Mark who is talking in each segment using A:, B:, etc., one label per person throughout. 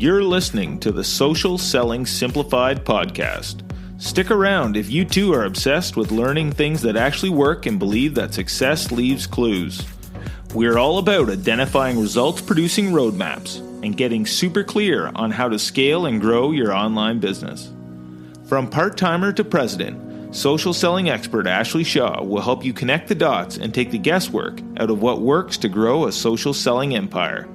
A: You're listening to the Social Selling Simplified podcast. Stick around if you too are obsessed with learning things that actually work and believe that success leaves clues. We're all about identifying results-producing roadmaps and getting super clear on how to scale and grow your online business. From part-timer to president, social selling expert Ashley Shaw will help you connect the dots and take the guesswork out of what works to grow a social selling empire.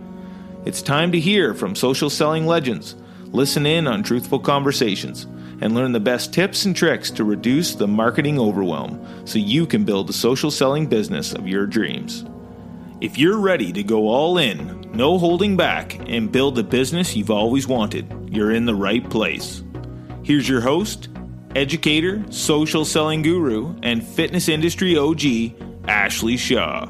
A: It's time to hear from social selling legends, listen in on truthful conversations, and learn the best tips and tricks to reduce the marketing overwhelm so you can build the social selling business of your dreams. If you're ready to go all in, no holding back, and build the business you've always wanted, you're in the right place. Here's your host, educator, social selling guru, and fitness industry OG, Ashley Shaw.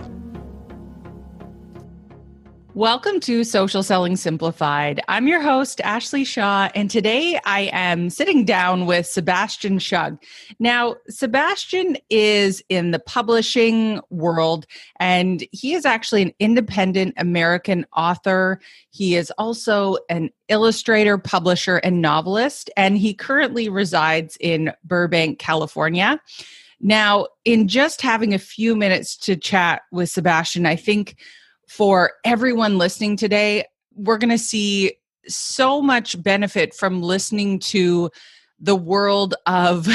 B: Welcome to Social Selling Simplified. I'm your host, Ashley Shaw, and today I am sitting down with Sebastian Schug. Now, Sebastian is in the publishing world, and he is actually an independent American author. He is also an illustrator, publisher, and novelist, and he currently resides in Burbank, California. Now, in just having a few minutes to chat with Sebastian, I think for everyone listening today, we're going to see so much benefit from listening to the world of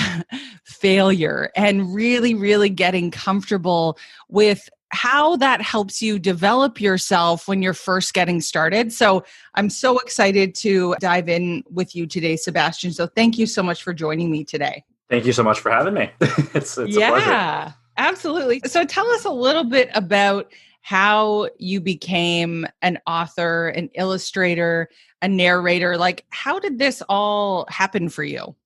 B: failure and really getting comfortable with how that helps you develop yourself when you're first getting started. So I'm so excited to dive in with you today, Sebastian. So thank you so much for joining me today.
C: Thank you so much for having me. It's a pleasure.
B: Yeah, absolutely. So tell us a little bit about how you became an author, an illustrator, a narrator. Like, how did this all happen for you?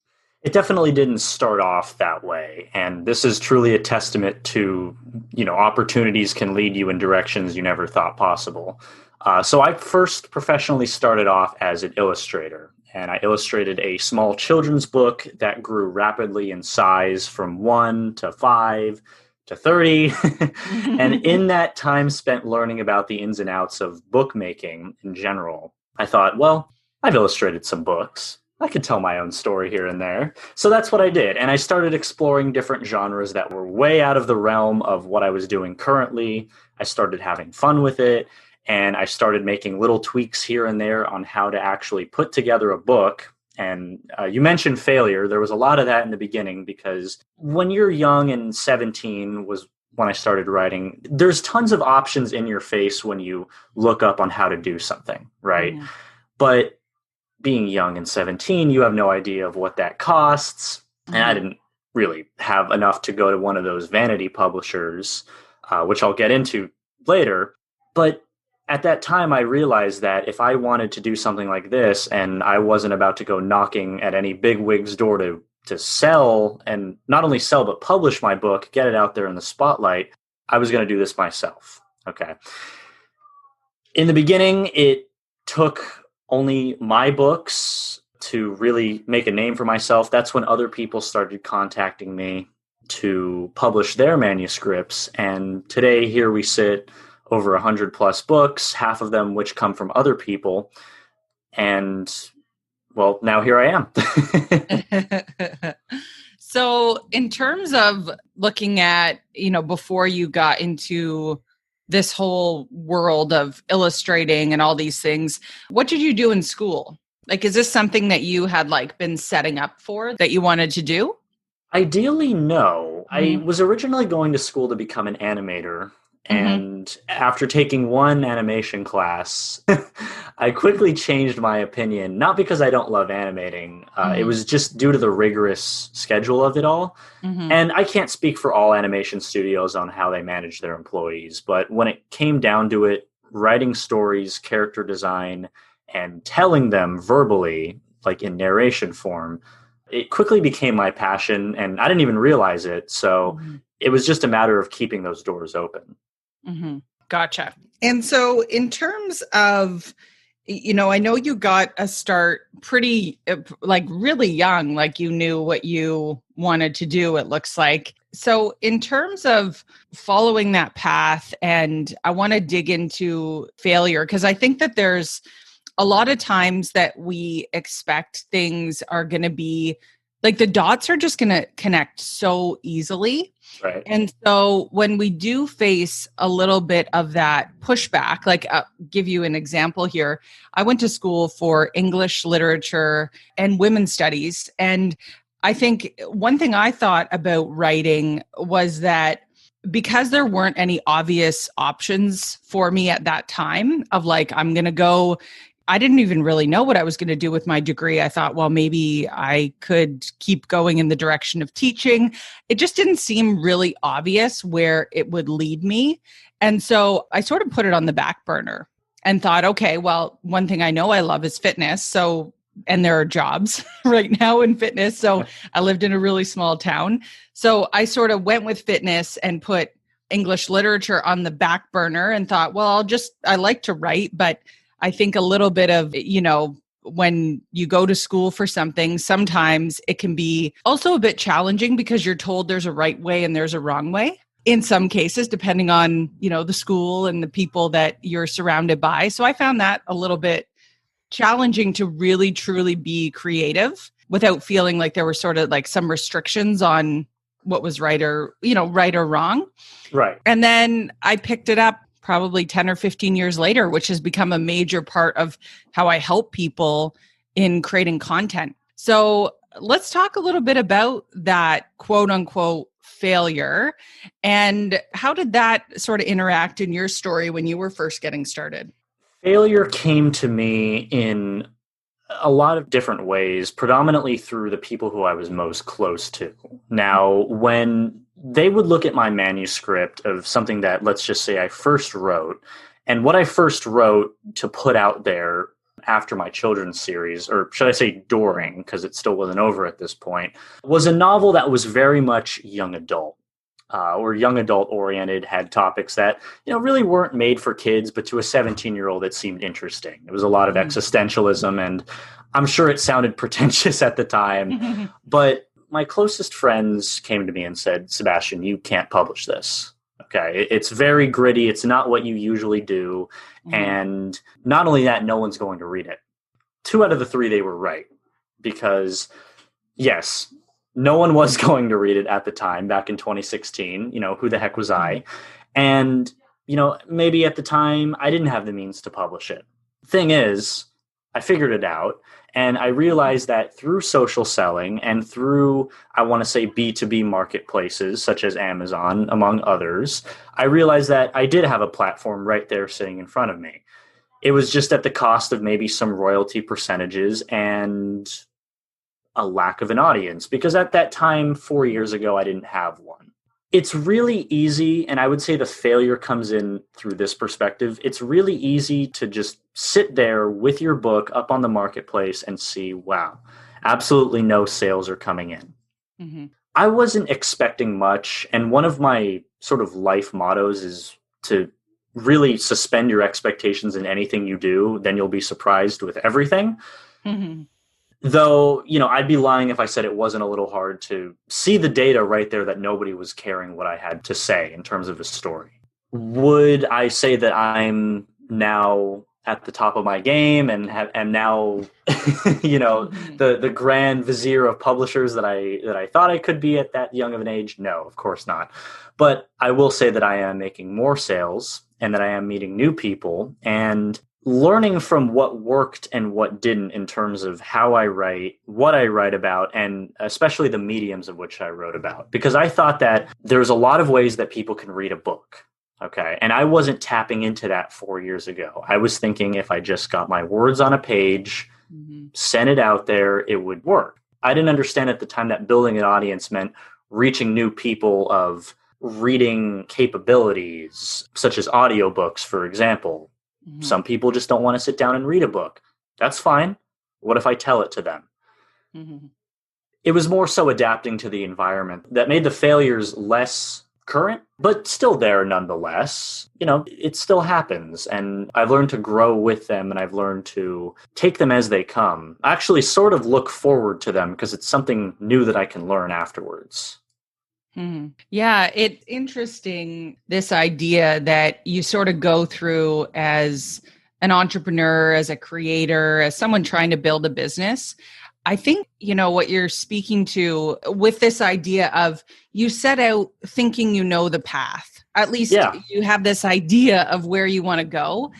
C: It definitely didn't start off that way. And this is truly a testament to, opportunities can lead you in directions you never thought possible. So I first professionally started off as an illustrator. And I illustrated a small children's book that grew rapidly in size from 1 to 5 to 30. And in that time spent learning about the ins and outs of bookmaking in general, I thought, well, I've illustrated some books. I could tell my own story here and there. So that's what I did. And I started exploring different genres that were way out of the realm of what I was doing currently. I started having fun with it. And I started making little tweaks here and there on how to actually put together a book. And you mentioned failure. There was a lot of that in the beginning because when you're young and 17 was when I started writing, there's tons of options in your face when you look up on how to do something, right? Mm. But being young and 17, you have no idea of what that costs. Mm. And I didn't really have enough to go to one of those vanity publishers, which I'll get into later. But at that time, I realized that if I wanted to do something like this and I wasn't about to go knocking at any bigwig's door to sell, and not only sell, but publish my book, get it out there in the spotlight, I was going to do this myself. Okay. In the beginning, it took only my books to really make a name for myself. That's when other people started contacting me to publish their manuscripts. And today, here we sit, over 100 plus books, half of them which come from other people. And well, now here I am.
B: So in terms of looking at, before you got into this whole world of illustrating and all these things, what did you do in school? Like, is this something that you had been setting up for that you wanted to do?
C: Ideally, no. Mm-hmm. I was originally going to school to become an animator. And after taking one animation class, I quickly changed my opinion, not because I don't love animating. It was just due to the rigorous schedule of it all. Mm-hmm. And I can't speak for all animation studios on how they manage their employees. But when it came down to it, writing stories, character design, and telling them verbally, like in narration form, it quickly became my passion. And I didn't even realize it. So it was just a matter of keeping those doors open.
B: Mm-hmm. Gotcha. And so in terms of, I know you got a start pretty, really young, like you knew what you wanted to do, it looks like. So in terms of following that path, and I want to dig into failure, because I think that there's a lot of times that we expect things are going to be like the dots are just going to connect so easily.
C: Right.
B: And so when we do face a little bit of that pushback, like give you an example here, I went to school for English literature and women's studies. And I think one thing I thought about writing was that because there weren't any obvious options for me at that time of like, I'm going to go, I didn't even really know what I was going to do with my degree. I thought, well, maybe I could keep going in the direction of teaching. It just didn't seem really obvious where it would lead me. And so I sort of put it on the back burner and thought, okay, well, one thing I know I love is fitness. So, and there are jobs right now in fitness. So I lived in a really small town. So I sort of went with fitness and put English literature on the back burner and thought, well, I like to write, but I think a little bit of, when you go to school for something, sometimes it can be also a bit challenging because you're told there's a right way and there's a wrong way in some cases, depending on, the school and the people that you're surrounded by. So I found that a little bit challenging to really, truly be creative without feeling like there were sort of like some restrictions on what was right or wrong.
C: Right.
B: And then I picked it up probably 10 or 15 years later, which has become a major part of how I help people in creating content. So let's talk a little bit about that quote unquote failure and how did that sort of interact in your story when you were first getting started?
C: Failure came to me in a lot of different ways, predominantly through the people who I was most close to. Now, when they would look at my manuscript of something that, let's just say I first wrote, and what I first wrote to put out there after my children's series, or should I say during, because it still wasn't over at this point, was a novel that was very much young adult. Or young adult oriented, had topics that really weren't made for kids, but to a 17-year-old it seemed interesting. There was a lot of existentialism, and I'm sure it sounded pretentious at the time, but my closest friends came to me and said, Sebastian, you can't publish this. Okay, it's very gritty. It's not what you usually do. And not only that, no one's going to read it. 2 out of the 3, they were right. Because, yes, no one was going to read it at the time, back in 2016. Who the heck was I? And, maybe at the time, I didn't have the means to publish it. Thing is, I figured it out. And I realized that through social selling and through, I want to say, B2B marketplaces, such as Amazon, among others, I realized that I did have a platform right there sitting in front of me. It was just at the cost of maybe some royalty percentages and a lack of an audience, because at that time, 4 years ago, I didn't have one. It's really easy, and I would say the failure comes in through this perspective. It's really easy to just sit there with your book up on the marketplace and see, wow, absolutely no sales are coming in. I wasn't expecting much, and one of my sort of life mottos is to really suspend your expectations in anything you do, then you'll be surprised with everything. Though, I'd be lying if I said it wasn't a little hard to see the data right there that nobody was caring what I had to say in terms of a story. Would I say that I'm now at the top of my game and am now, the grand vizier of publishers that I thought I could be at that young of an age? No, of course not. But I will say that I am making more sales and that I am meeting new people and learning from what worked and what didn't in terms of how I write, what I write about, and especially the mediums of which I wrote about. Because I thought that there's a lot of ways that people can read a book. Okay. And I wasn't tapping into that 4 years ago. I was thinking if I just got my words on a page, sent it out there, it would work. I didn't understand at the time that building an audience meant reaching new people of reading capabilities, such as audiobooks, for example. Some people just don't want to sit down and read a book. That's fine. What if I tell it to them? It was more so adapting to the environment that made the failures less current, but still there nonetheless. It still happens. And I've learned to grow with them, and I've learned to take them as they come. I actually sort of look forward to them because it's something new that I can learn afterwards.
B: Yeah, it's interesting, this idea that you sort of go through as an entrepreneur, as a creator, as someone trying to build a business, I think, what you're speaking to with this idea of you set out thinking you know the path. At least you have this idea of where you want to go.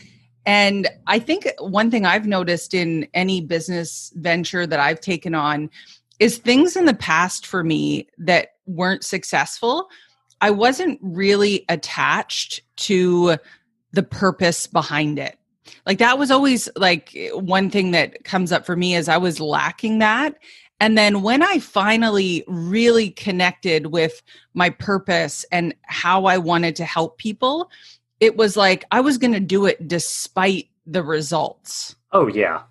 B: And I think one thing I've noticed in any business venture that I've taken on is things in the past for me that weren't successful. I wasn't really attached to the purpose behind it. Like that was always like one thing that comes up for me is I was lacking that. And then when I finally really connected with my purpose and how I wanted to help people, it was like I was going to do it despite the results.
C: Oh, yeah.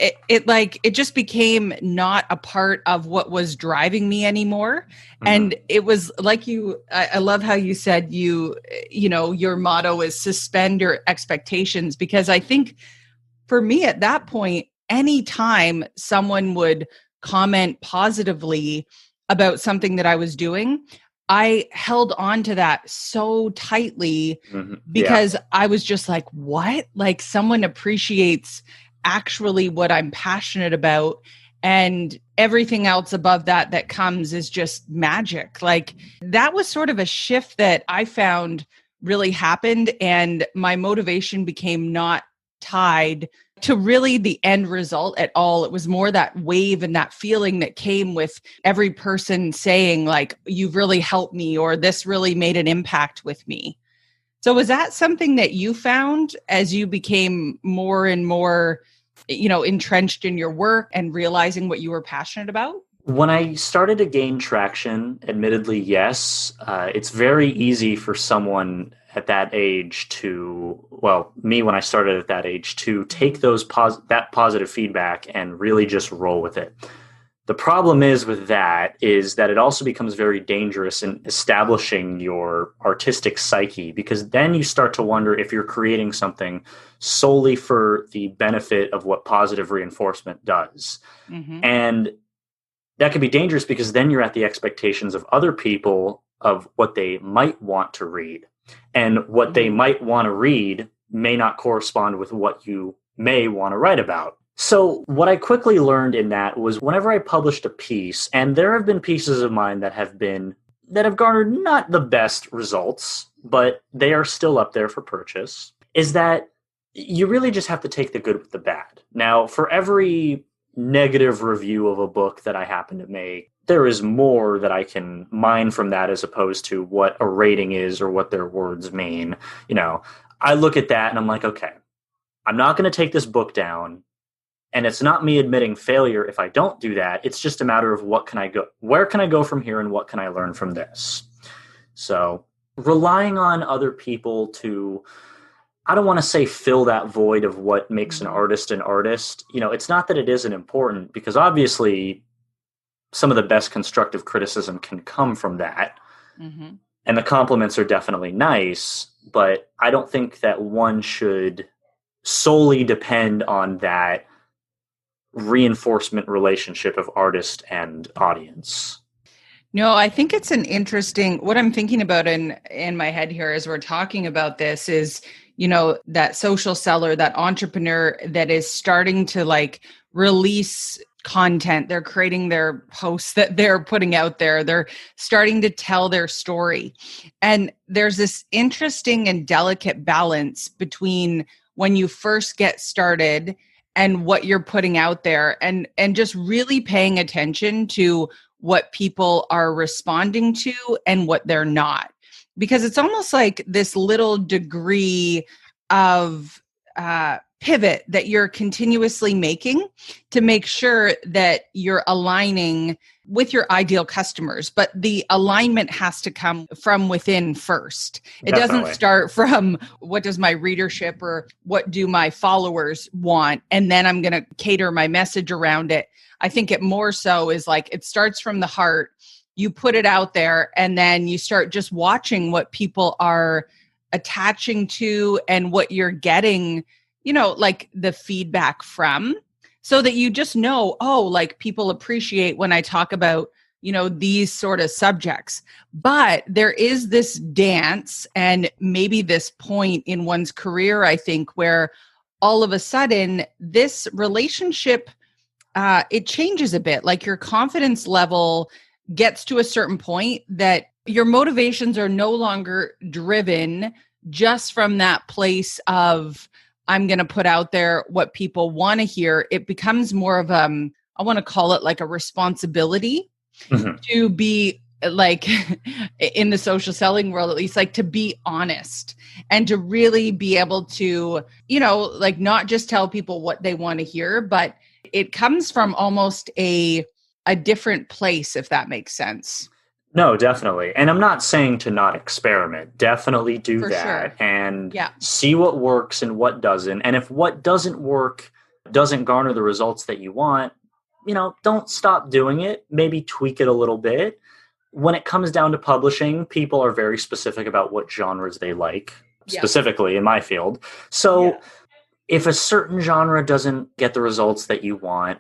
B: It just became not a part of what was driving me anymore. Mm-hmm. And it was like I love how you said your motto is suspend your expectations, because I think for me at that point, anytime someone would comment positively about something that I was doing, I held on to that so tightly because I was just like, what? Like someone appreciates actually what I'm passionate about, and everything else above that comes is just magic. Like that was sort of a shift that I found really happened, and my motivation became not tied to really the end result at all. It was more that wave and that feeling that came with every person saying like, you've really helped me, or this really made an impact with me. So was that something that you found as you became more and more, entrenched in your work and realizing what you were passionate about?
C: When I started to gain traction, admittedly, yes, it's very easy for someone at that age me when I started at that age, to take that positive feedback and really just roll with it. The problem is that it also becomes very dangerous in establishing your artistic psyche, because then you start to wonder if you're creating something solely for the benefit of what positive reinforcement does. Mm-hmm. And that can be dangerous because then you're at the expectations of other people of what they might want to read. And what they might want to read may not correspond with what you may want to write about. So what I quickly learned in that was whenever I published a piece, and there have been pieces of mine that have garnered not the best results, but they are still up there for purchase, is that you really just have to take the good with the bad. Now, for every negative review of a book that I happen to make, there is more that I can mine from that as opposed to what a rating is or what their words mean. I look at that and I'm like, okay, I'm not going to take this book down. And it's not me admitting failure if I don't do that. It's just a matter of where can I go from here, and what can I learn from this? So relying on other people to, I don't want to say fill that void of what makes an artist an artist. It's not that it isn't important, because obviously some of the best constructive criticism can come from that. Mm-hmm. And the compliments are definitely nice, but I don't think that one should solely depend on that reinforcement relationship of artist and audience.
B: No, I think it's an interesting, what I'm thinking about in my head here as we're talking about this is, that social seller, that entrepreneur that is starting to like release content. They're creating their posts that they're putting out there. They're starting to tell their story. And there's this interesting and delicate balance between when you first get started and what you're putting out there, and just really paying attention to what people are responding to and what they're not. Because it's almost like this little degree of pivot that you're continuously making to make sure that you're aligning with your ideal customers. But the alignment has to come from within first. It
C: Definitely
B: doesn't start from what does my readership or what do my followers want, and then I'm going to cater my message around it. I think it more so is like it starts from the heart. You put it out there, and then you start just watching what people are attaching to and what you're getting, like the feedback from, so that you just know, like people appreciate when I talk about, these sort of subjects. But there is this dance and maybe this point in one's career, I think, where all of a sudden this relationship, it changes a bit. Like your confidence level gets to a certain point that your motivations are no longer driven just from that place of, I'm going to put out there what people want to hear. It becomes more of I want to call it like a responsibility to be like in the social selling world, at least, like to be honest and to really be able to, like not just tell people what they want to hear, but it comes from almost a different place, if that makes sense.
C: No, definitely. And I'm not saying to not experiment. Definitely do
B: For
C: that
B: sure.
C: and
B: Yeah.
C: see what works and what doesn't. And if what doesn't work doesn't garner the results that you want, don't stop doing it. Maybe tweak it a little bit. When it comes down to publishing, people are very specific about what genres they like, specifically in my field. So if a certain genre doesn't get the results that you want,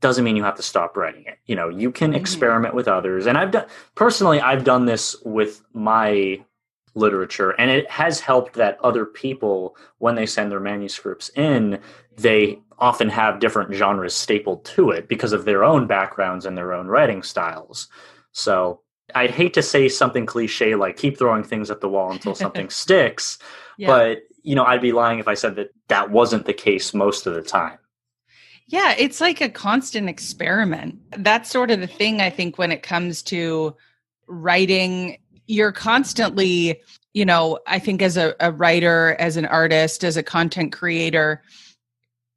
C: doesn't mean you have to stop writing it. You can experiment with others. And I've done this with my literature, and it has helped that other people, when they send their manuscripts in, they often have different genres stapled to it because of their own backgrounds and their own writing styles. So I'd hate to say something cliche like keep throwing things at the wall until something sticks, but I'd be lying if I said that wasn't the case most of the time.
B: Yeah, it's like a constant experiment. That's sort of the thing, I think, when it comes to writing. You're constantly, I think as a writer, as an artist, as a content creator,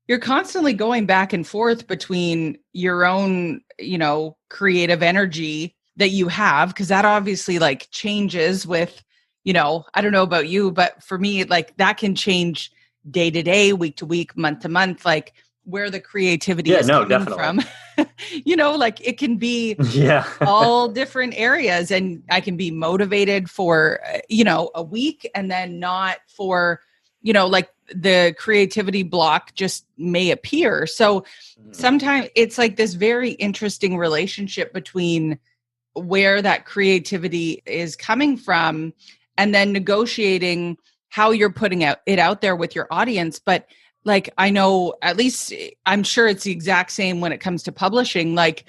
B: you're constantly going back and forth between your own, creative energy that you have, because that obviously like changes with, I don't know about you, but for me, like that can change day to day, week to week, month to month, like where the creativity is coming from. Like it can be all different areas, and I can be motivated for, a week and then not for, like the creativity block just may appear. So sometimes it's like this very interesting relationship between where that creativity is coming from and then negotiating how you're putting it out there with your audience. But like, I know, at least I'm sure it's the exact same when it comes to publishing. Like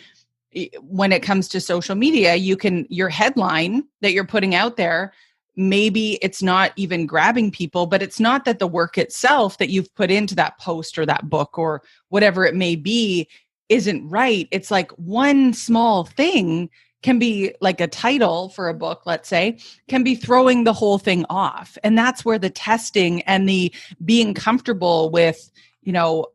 B: when it comes to social media, your headline that you're putting out there, maybe it's not even grabbing people, but it's not that the work itself that you've put into that post or that book or whatever it may be isn't right. It's like one small thing can be like a title for a book, let's say, can be throwing the whole thing off. And that's where the testing and the being comfortable with, you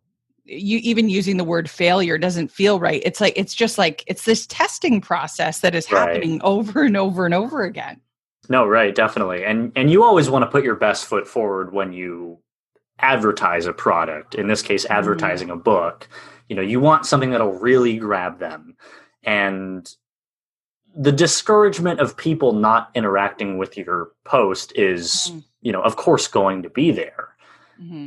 B: even using the word failure doesn't feel right. It's like, it's just like, it's this testing process that is happening over and over and over again.
C: No, right, definitely. And you always want to put your best foot forward when you advertise a product, in this case, advertising a book. You want something that'll really grab them. And the discouragement of people not interacting with your post is, of course, going to be there.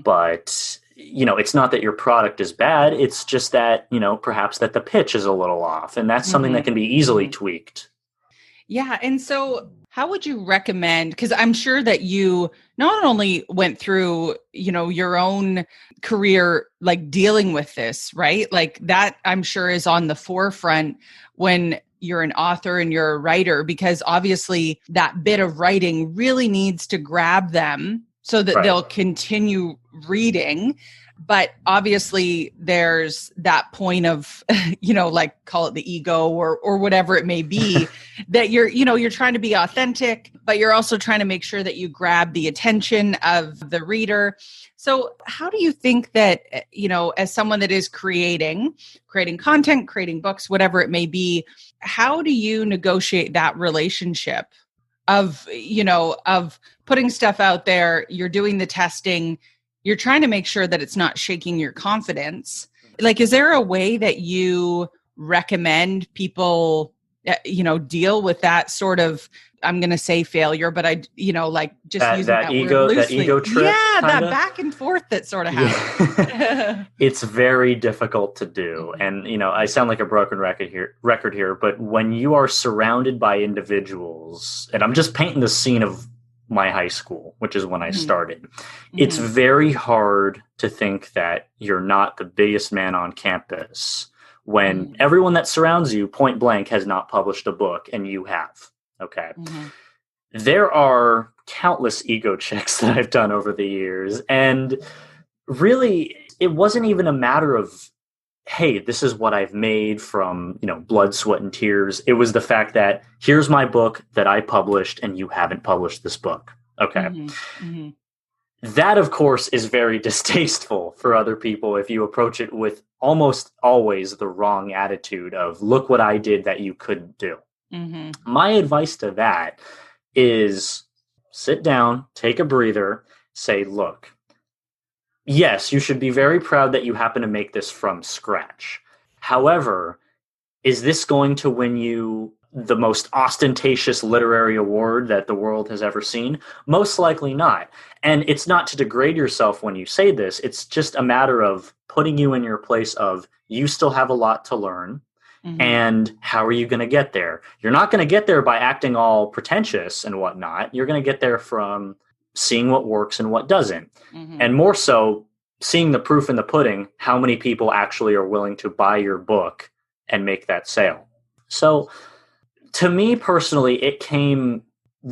C: But, it's not that your product is bad. It's just that, perhaps that the pitch is a little off. And that's something that can be easily tweaked.
B: Yeah. And so how would you recommend, because I'm sure that you not only went through, your own career, like dealing with this, right? Like that I'm sure is on the forefront when you're an author and you're a writer, because obviously that bit of writing really needs to grab them so that they'll continue reading. But obviously there's that point of, like call it the ego or whatever it may be that you're trying to be authentic, but you're also trying to make sure that you grab the attention of the reader. So how do you think that, as someone that is creating content, creating books, whatever it may be, how do you negotiate that relationship of putting stuff out there, you're doing the testing, you're trying to make sure that it's not shaking your confidence. Like, is there a way that you recommend people, deal with that sort of, I'm going to say failure, but I, like just using that
C: ego,
B: word loosely.
C: That ego trip.
B: Yeah,
C: kinda.
B: That back and forth that sort of happens.
C: It's very difficult to do. And, I sound like a broken record here, but when you are surrounded by individuals, and I'm just painting the scene of my high school, which is when I
B: Mm-hmm.
C: started.
B: Mm-hmm.
C: It's very hard to think that you're not the biggest man on campus when everyone that surrounds you, point blank, has not published a book and you have. Okay.
B: Mm-hmm.
C: There are countless ego checks that I've done over the years. And really, it wasn't even a matter of, hey, this is what I've made from, blood, sweat, and tears. It was the fact that here's my book that I published and you haven't published this book. Okay.
B: Mm-hmm. Mm-hmm.
C: That, of course, is very distasteful for other people if you approach it with almost always the wrong attitude of, look what I did that you couldn't do.
B: Mm-hmm.
C: My advice to that is sit down, take a breather, say, look, yes, you should be very proud that you happen to make this from scratch. However, is this going to win you the most ostentatious literary award that the world has ever seen? Most likely not. And it's not to degrade yourself when you say this. It's just a matter of putting you in your place of, you still have a lot to learn.
B: Mm-hmm.
C: And how are you going to get there? You're not going to get there by acting all pretentious and whatnot. You're going to get there from seeing what works and what doesn't.
B: Mm-hmm.
C: And more so, seeing the proof in the pudding, how many people actually are willing to buy your book and make that sale. So to me personally, it came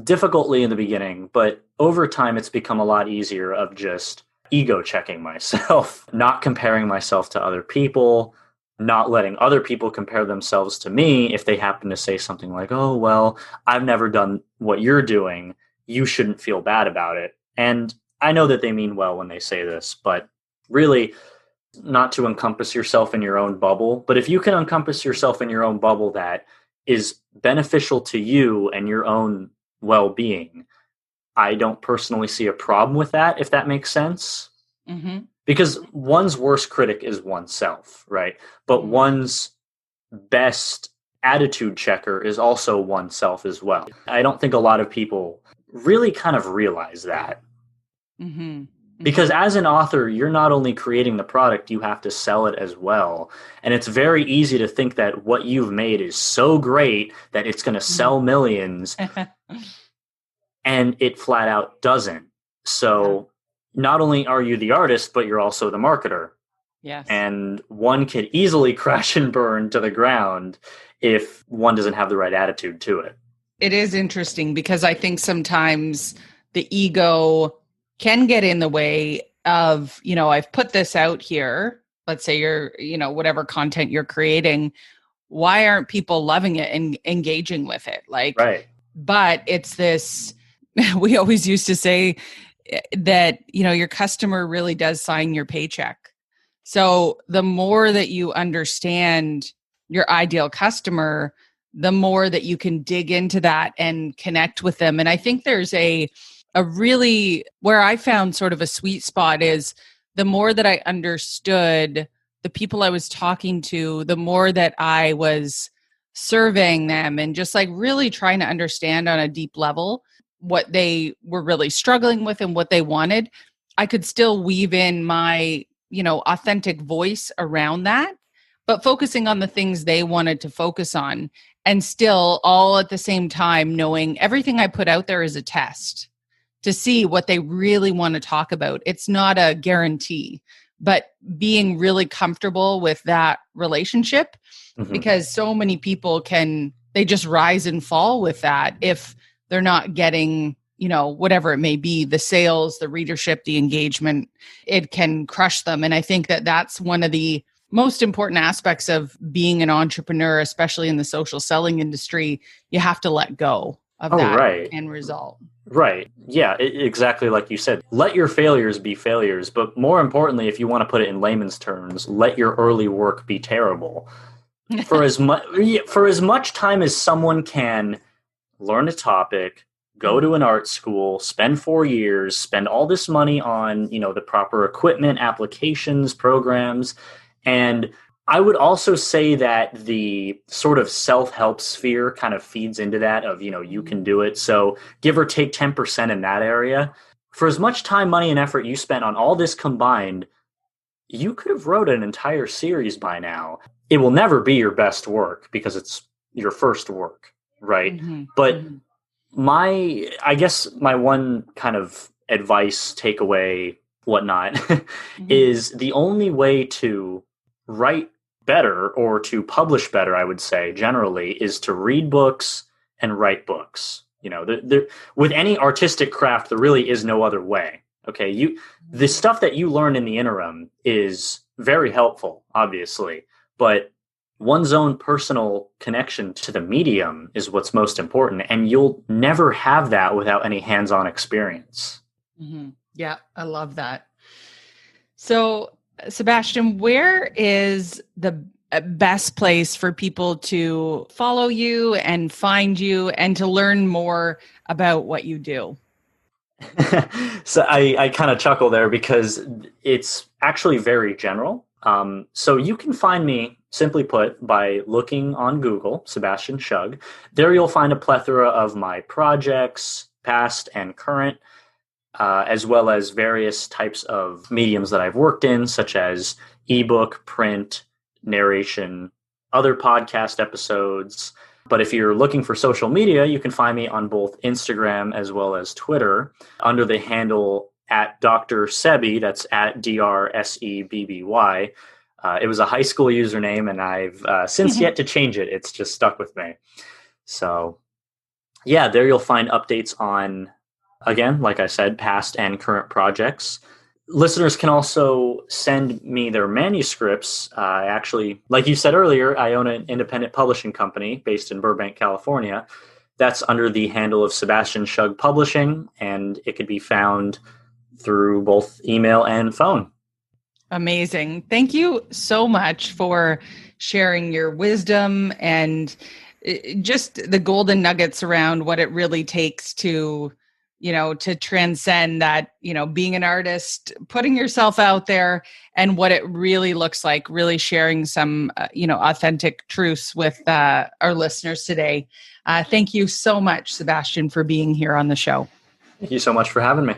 C: difficultly in the beginning, but over time it's become a lot easier of just ego checking myself, not comparing myself to other people, not letting other people compare themselves to me if they happen to say something like, oh, well, I've never done what you're doing. You shouldn't feel bad about it. And I know that they mean well when they say this, but really not to encompass yourself in your own bubble. But if you can encompass yourself in your own bubble that is beneficial to you and your own well-being, I don't personally see a problem with that, if that makes sense.
B: Mm-hmm.
C: Because one's worst critic is oneself, right? But one's best attitude checker is also oneself as well. I don't think a lot of people really kind of realize that.
B: Mm-hmm. Mm-hmm.
C: Because as an author, you're not only creating the product, you have to sell it as well. And it's very easy to think that what you've made is so great that it's going to sell millions. And it flat out doesn't. So not only are you the artist, but you're also the marketer.
B: Yes.
C: And one could easily crash and burn to the ground if one doesn't have the right attitude to it.
B: It is interesting because I think sometimes the ego can get in the way of, I've put this out here. Let's say you're, whatever content you're creating. Why aren't people loving it and engaging with it?
C: Right.
B: But it's this, we always used to say that, your customer really does sign your paycheck. So the more that you understand your ideal customer, the more that you can dig into that and connect with them. And I think there's a really, where I found sort of a sweet spot is the more that I understood the people I was talking to, the more that I was surveying them and just really trying to understand on a deep level what they were really struggling with and what they wanted, I could still weave in my, authentic voice around that, but focusing on the things they wanted to focus on, and still all at the same time knowing everything I put out there is a test to see what they really want to talk about. It's not a guarantee, but being really comfortable with that relationship, because so many people they just rise and fall with that if they're not getting, whatever it may be, the sales, the readership, the engagement, it can crush them. And I think that that's one of the most important aspects of being an entrepreneur, especially in the social selling industry. You have to let go of that end result.
C: Right. Yeah, exactly like you said. Let your failures be failures. But more importantly, if you want to put it in layman's terms, let your early work be terrible. For as much time as someone can learn a topic, go to an art school, spend 4 years, spend all this money on, the proper equipment, applications, programs. And I would also say that the sort of self-help sphere kind of feeds into that of, you can do it. So give or take 10% in that area. For as much time, money, and effort you spent on all this combined, you could have wrote an entire series by now. It will never be your best work because it's your first work, right? But I guess my one kind of advice, takeaway, whatnot, is the only way to write better or to publish better, I would say generally, is to read books and write books. With any artistic craft, there really is no other way. Okay, the stuff that you learn in the interim is very helpful, obviously, but one's own personal connection to the medium is what's most important, and you'll never have that without any hands-on experience.
B: Mm-hmm. Yeah, I love that. So, Sebastian, where is the best place for people to follow you and find you and to learn more about what you do?
C: So I kind of chuckle there because it's actually very general. So you can find me, simply put, by looking on Google, Sebastian Schug. There you'll find a plethora of my projects, past and current, as well as various types of mediums that I've worked in, such as ebook, print, narration, other podcast episodes. But if you're looking for social media, you can find me on both Instagram as well as Twitter under the handle at Dr. Sebi. That's at DRSEBBY. It was a high school username, and I've since yet to change it. It's just stuck with me. So, yeah, there you'll find updates on, again, like I said, past and current projects. Listeners can also send me their manuscripts. Actually, like you said earlier, I own an independent publishing company based in Burbank, California. That's under the handle of Sebastian Schug Publishing, and it could be found through both email and phone.
B: Amazing. Thank you so much for sharing your wisdom and just the golden nuggets around what it really takes to transcend that, being an artist, putting yourself out there and what it really looks like, really sharing some, authentic truths with our listeners today. Thank you so much, Sebastian, for being here on the show.
C: Thank you so much for having me.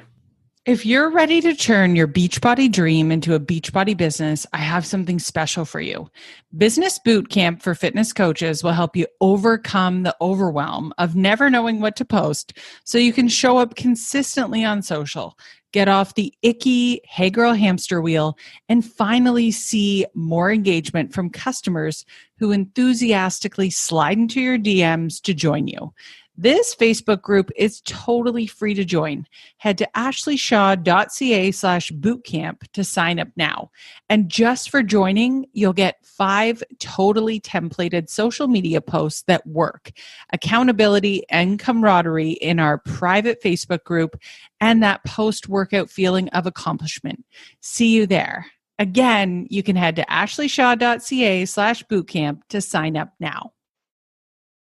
B: If you're ready to turn your Beachbody dream into a Beachbody business, I have something special for you. Business Boot Camp for Fitness Coaches will help you overcome the overwhelm of never knowing what to post so you can show up consistently on social, get off the icky hey girl hamster wheel, and finally see more engagement from customers who enthusiastically slide into your DMs to join you. This Facebook group is totally free to join. Head to ashleyshaw.ca/bootcamp to sign up now. And just for joining, you'll get 5 totally templated social media posts that work, accountability and camaraderie in our private Facebook group, and that post-workout feeling of accomplishment. See you there. Again, you can head to ashleyshaw.ca/bootcamp to sign up now.